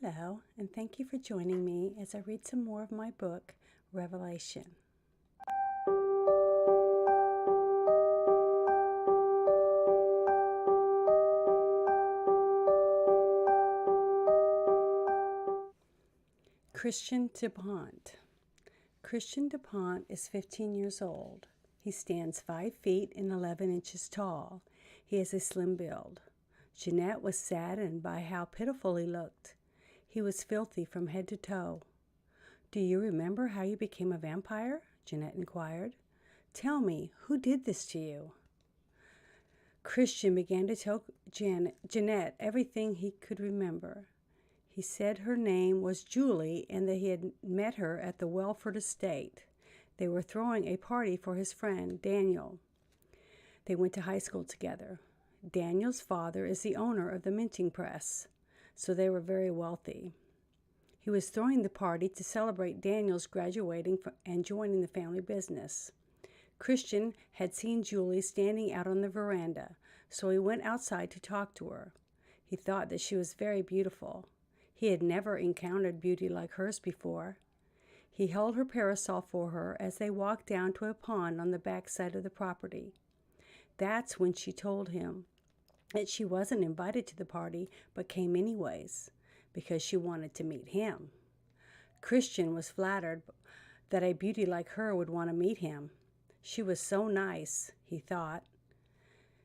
Hello, and thank you for joining me as I read some more of my book, Revelation. Christian DuPont. Christian DuPont is 15 years old. He stands 5 feet and 11 inches tall. He has a slim build. Jeanette was saddened by how pitiful he looked. He was filthy from head to toe. "Do you remember how you became a vampire?" Jeanette inquired. "Tell me, who did this to you?" Christian began to tell Jeanette everything he could remember. He said her name was Julie and that he had met her at the Welford estate. They were throwing a party for his friend, Daniel. They went to high school together. Daniel's father is the owner of the minting press, so they were very wealthy. He was throwing the party to celebrate Daniel's graduating and joining the family business. Christian had seen Julie standing out on the veranda, so he went outside to talk to her. He thought that she was very beautiful. He had never encountered beauty like hers before. He held her parasol for her as they walked down to a pond on the back side of the property. That's when she told him that she wasn't invited to the party but came anyways, because she wanted to meet him. Christian was flattered that a beauty like her would want to meet him. She was so nice, he thought.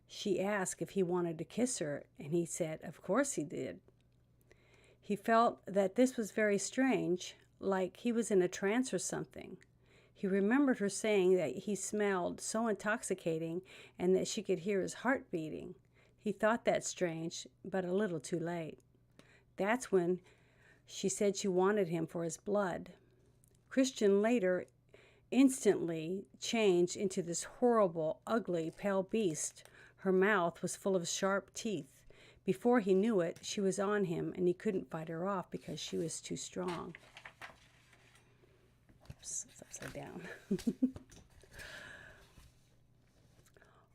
She asked if he wanted to kiss her, and he said of course he did. He felt that this was very strange, like he was in a trance or something. He remembered her saying that he smelled so intoxicating and that she could hear his heart beating. He thought that strange, but a little too late. That's when she said she wanted him for his blood. Christian later instantly changed into this horrible, ugly, pale beast. Her mouth was full of sharp teeth. Before he knew it, she was on him, and he couldn't fight her off because she was too strong. Oops, it's upside down.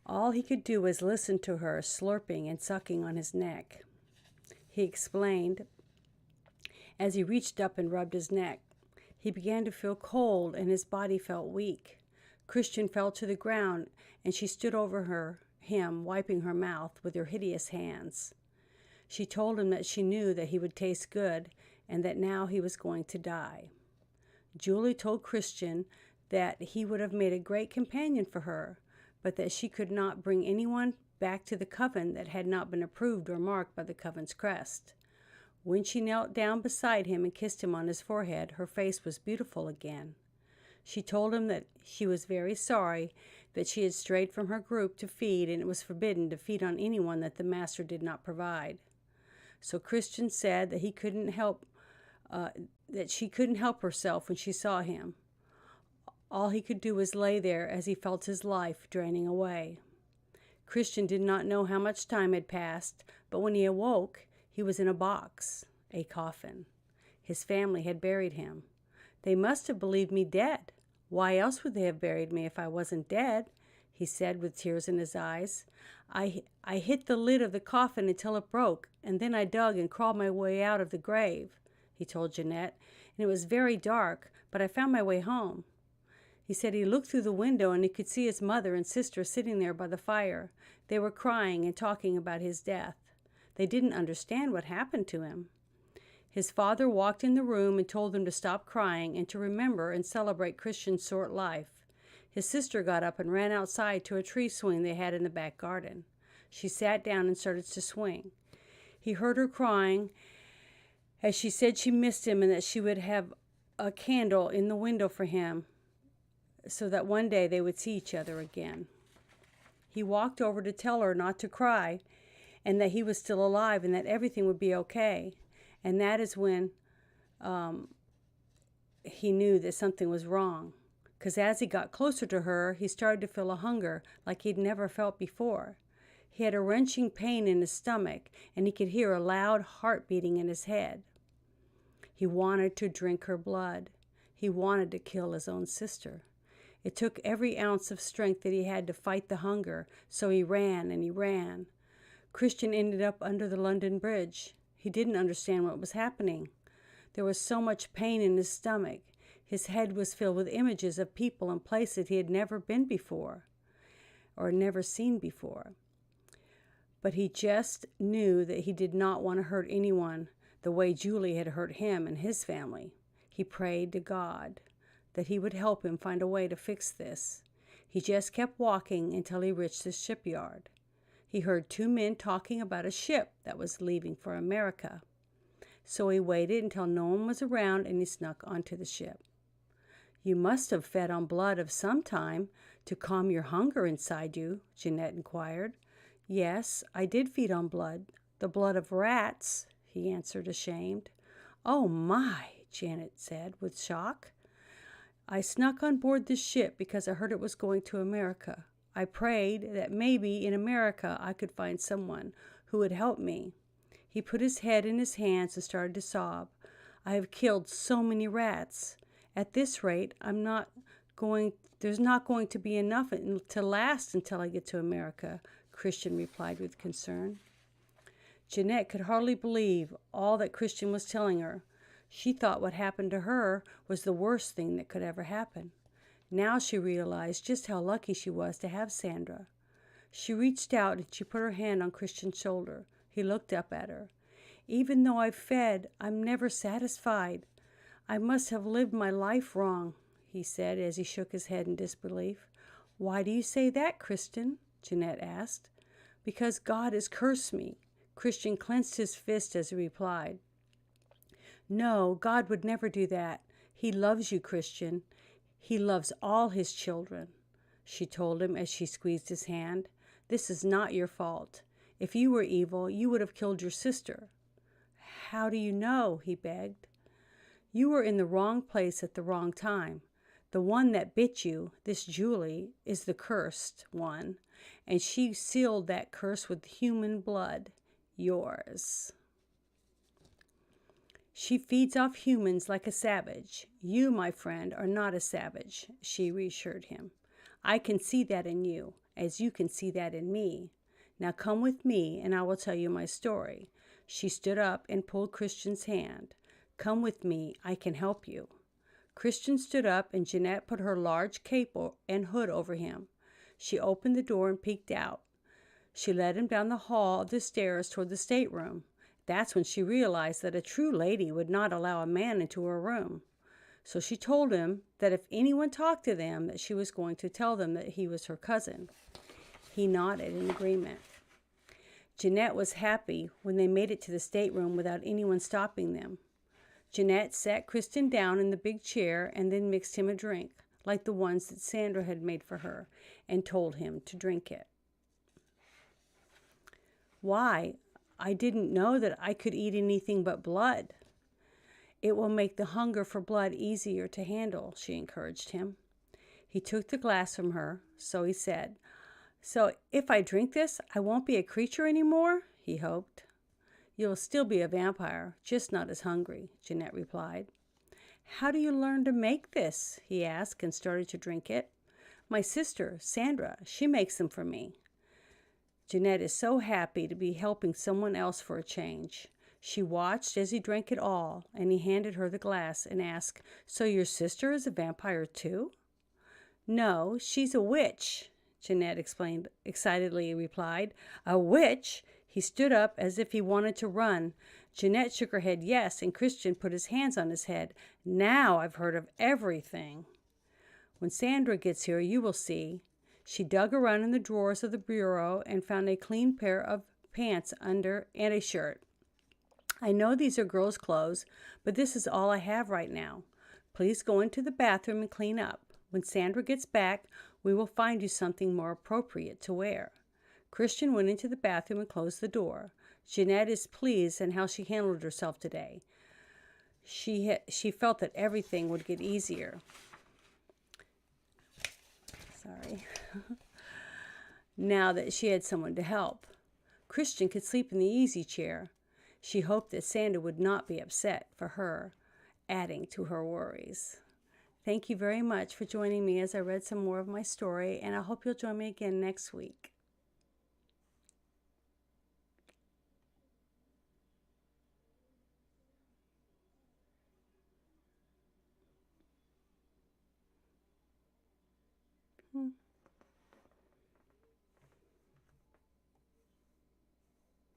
All he could do was listen to her slurping and sucking on his neck. He explained as he reached up and rubbed his neck. He began to feel cold and his body felt weak. Christian fell to the ground and she stood over him, wiping her mouth with her hideous hands. She told him that she knew that he would taste good and that now he was going to die. Julie told Christian that he would have made a great companion for her, but that she could not bring anyone back to the coven that had not been approved or marked by the coven's crest. When she knelt down beside him and kissed him on his forehead, her face was beautiful again. She told him that she was very sorry that she had strayed from her group to feed, and it was forbidden to feed on anyone that the master did not provide. So Christian said that she couldn't help herself when she saw him. All he could do was lay there as he felt his life draining away. Christian did not know how much time had passed, but when he awoke, he was in a box, a coffin. His family had buried him. "They must have believed me dead. Why else would they have buried me if I wasn't dead?" he said with tears in his eyes. I hit the lid of the coffin until it broke, and then I dug and crawled my way out of the grave," he told Jeanette, "and it was very dark, but I found my way home." He said he looked through the window and he could see his mother and sister sitting there by the fire. They were crying and talking about his death. They didn't understand what happened to him. His father walked in the room and told them to stop crying and to remember and celebrate Christian's short life. His sister got up and ran outside to a tree swing they had in the back garden. She sat down and started to swing. He heard her crying as she said she missed him and that she would have a candle in the window for him so that one day they would see each other again. He walked over to tell her not to cry and that he was still alive and that everything would be okay. And that is when he knew that something was wrong. Because as he got closer to her, he started to feel a hunger like he'd never felt before. He had a wrenching pain in his stomach, and he could hear a loud heart beating in his head. He wanted to drink her blood. He wanted to kill his own sister. It took every ounce of strength that he had to fight the hunger, so he ran and he ran. Christian ended up under the London Bridge. He didn't understand what was happening. There was so much pain in his stomach. His head was filled with images of people and places he had never been before or never seen before. But he just knew that he did not want to hurt anyone the way Julie had hurt him and his family. He prayed to God that he would help him find a way to fix this. He just kept walking until he reached the shipyard. He heard two men talking about a ship that was leaving for America. So he waited until no one was around and he snuck onto the ship. "You must have fed on blood of some time to calm your hunger inside you," Jeanette inquired. "Yes, I did feed on blood, the blood of rats," he answered, ashamed. "Oh my," Janet said with shock. "I snuck on board this ship because I heard it was going to America. I prayed that maybe in America I could find someone who would help me." He put his head in his hands and started to sob. "I have killed so many rats. At this rate, there's not going to be enough to last until I get to America," Christian replied with concern. Jeanette could hardly believe all that Christian was telling her. She thought what happened to her was the worst thing that could ever happen. Now she realized just how lucky she was to have Sandra. She reached out and she put her hand on Christian's shoulder. He looked up at her. "Even though I've fed, I'm never satisfied. I must have lived my life wrong," he said as he shook his head in disbelief. "Why do you say that, Christian?" Jeanette asked. "Because God has cursed me." Christian clenched his fist as he replied. "No, God would never do that. He loves you, Christian. He loves all his children," she told him as she squeezed his hand. "This is not your fault. If you were evil, you would have killed your sister." "How do you know?" he begged. "You were in the wrong place at the wrong time. The one that bit you, this Julie, is the cursed one, and she sealed that curse with human blood, yours. She feeds off humans like a savage. You, my friend, are not a savage," she reassured him. "I can see that in you, as you can see that in me. Now come with me, and I will tell you my story." She stood up and pulled Christian's hand. "Come with me, I can help you." Christian stood up, and Jeanette put her large cape and hood over him. She opened the door and peeked out. She led him down the hall of the stairs toward the stateroom. That's when she realized that a true lady would not allow a man into her room. So she told him that if anyone talked to them, that she was going to tell them that he was her cousin. He nodded in agreement. Jeanette was happy when they made it to the stateroom without anyone stopping them. Jeanette sat Kristen down in the big chair and then mixed him a drink, like the ones that Sandra had made for her, and told him to drink it. "Why, I didn't know that I could eat anything but blood." "It will make the hunger for blood easier to handle," she encouraged him. He took the glass from her, so he said, "So if I drink this, I won't be a creature anymore?" he hoped. "You'll still be a vampire, just not as hungry," Jeanette replied. "How do you learn to make this?" he asked and started to drink it. "My sister, Sandra, she makes them for me." Jeanette is so happy to be helping someone else for a change. She watched as he drank it all, and he handed her the glass and asked, "So your sister is a vampire too?" "No, she's a witch," Jeanette explained, excitedly replied. "A witch?" He stood up as if he wanted to run. Jeanette shook her head yes, and Christian put his hands on his head. "Now I've heard of everything." "When Sandra gets here, you will see." She dug around in the drawers of the bureau and found a clean pair of pants under and a shirt. "I know these are girls' clothes, but this is all I have right now. Please go into the bathroom and clean up. When Sandra gets back, we will find you something more appropriate to wear." Christian went into the bathroom and closed the door. Jeanette is pleased in how she handled herself today. She felt that everything would get easier. Now that she had someone to help. Christian could sleep in the easy chair. She hoped that Sandra would not be upset for her, adding to her worries. Thank you very much for joining me as I read some more of my story, and I hope you'll join me again next week.